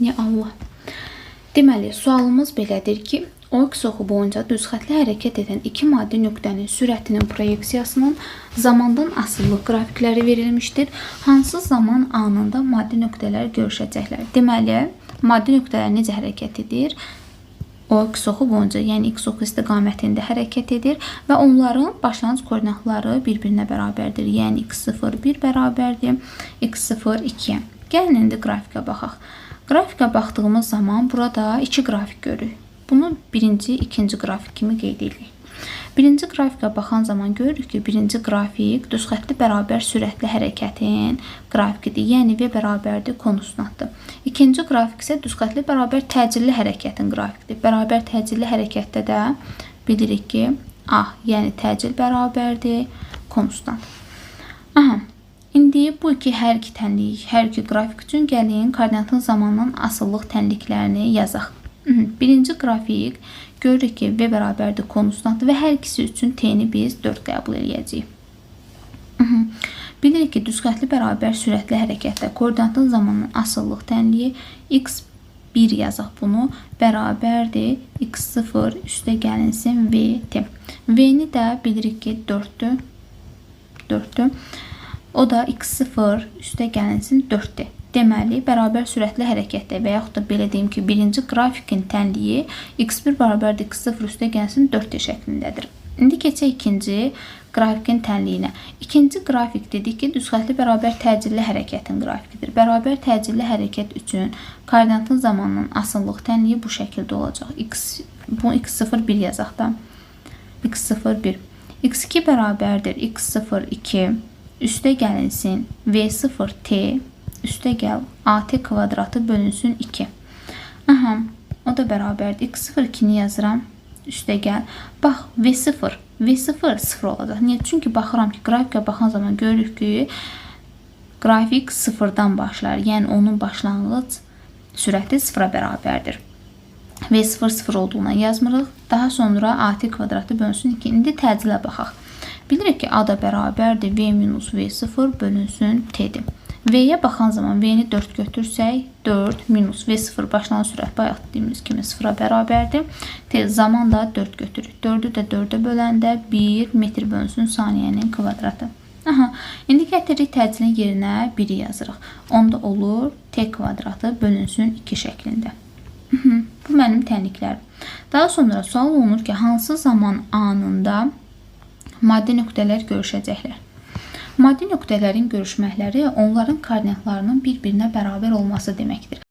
Ya Allah. Deməli, sualımız belədir ki, OX oxu boyunca düz xətlə hərəkət edən iki maddi nöqtənin sürətinin proyeksiyasının zamandan asılı qrafikləri verilmişdir. Hansı zaman anında maddi nöqtələr görüşəcəklər? Deməli, maddi nöqtələr necə hərəkət edir? OX oxu boyunca, yəni X oxu istiqamətində hərəkət edir və onların başlanğıc koordinatları bir-birinə bərabərdir. Yəni X0 1 bərabərdir, X0 2. Gəlin indi qrafikə baxaq. Qrafikə baxdığımız zaman burada iki qrafik görürük. Bunu birinci, ikinci qrafik kimi qeyd edirik. Birinci qrafikə baxan zaman görürük ki, birinci qrafik düz xətli bərabər sürətli hərəkətin qrafikidir. Yəni V bərabərdir konstantdır. İkinci qrafik isə düz xətli bərabər təcilli hərəkətin qrafikidir. Bərabər təcilli hərəkətdə də bilirik ki, A, yəni təcil bərabərdir konstant. Aha. İndi bu iki hər iki qrafik üçün gəlin koordinatın zamandan asıllıq tənliklərini yazaq. Birinci qrafik görürük ki, V bərabərdir konstantdır və hər ikisi üçün T-ni biz 4 qəbul edəcəyik. Bilirik ki, düz xətli bərabər sürətli hərəkətdə koordinatın zamandan asıllıq tənliyi X1 yazaq bunu, bərabərdir X0 üstə gəlinsin VT. V-ni də bilirik ki, 4'dür. O da X0 üstə gəlinsin 4'dir. Deməli, bərabər sürətli hərəkətdə və yaxud da belə deyim ki, birinci qrafikin tənliyi X1 bərabərdir X0 üstə gəlinsin 4'dir şəklindədir. İndi keçək ikinci qrafikin tənliyinə. İkinci qrafik dedik ki, düz xətli bərabər təcilli hərəkətin qrafikidir. Bərabər təcilli hərəkət üçün koordinatın zamanının asıllıq tənliyi bu şəkildə olacaq. Bu X0 1 yazaq da. X0 1. X2 bərabərdir X0 2 üstə gəlinsin V0T üstə gəl AT kvadratı bölünsün 2. Aha, o da bərabərdir. X0 2'ni yazıram. Üstə gəl. Bax, V0 0 olacaq. Niyə? Çünki baxıram ki, qrafikə baxan zaman görürük ki, qrafik 0'dan başlar. Yəni, onun başlanğıc sürəti 0'a bərabərdir. V0 0 olduğuna yazmırıq. Daha sonra AT kvadratı bölünsün 2. İndi təcilə baxaq. Bilirik ki, A da bərabərdir V minus V0 bölünsün T'dir. V'yə baxan zaman V'ni 4 götürsək, 4 minus V0 başlanğıc sürət bayaq dediyimiz kimi 0'a bərabərdir. T zaman da 4 götürürük. 4'ü də 4'ə böləndə 1 metr bölünsün saniyənin kvadratı. Aha, indi gətiririk təcilin yerinə 1'i yazırıq. Onda olur T kvadratı bölünsün 2 şəklində. Bu mənim tənliklərim. Daha sonra sual olunur ki, hansı zaman anında maddi nöqtələr görüşəcəklər? Maddi nöqtələrin görüşməkləri onların koordinatlarının bir-birinə bərabər olması deməkdir.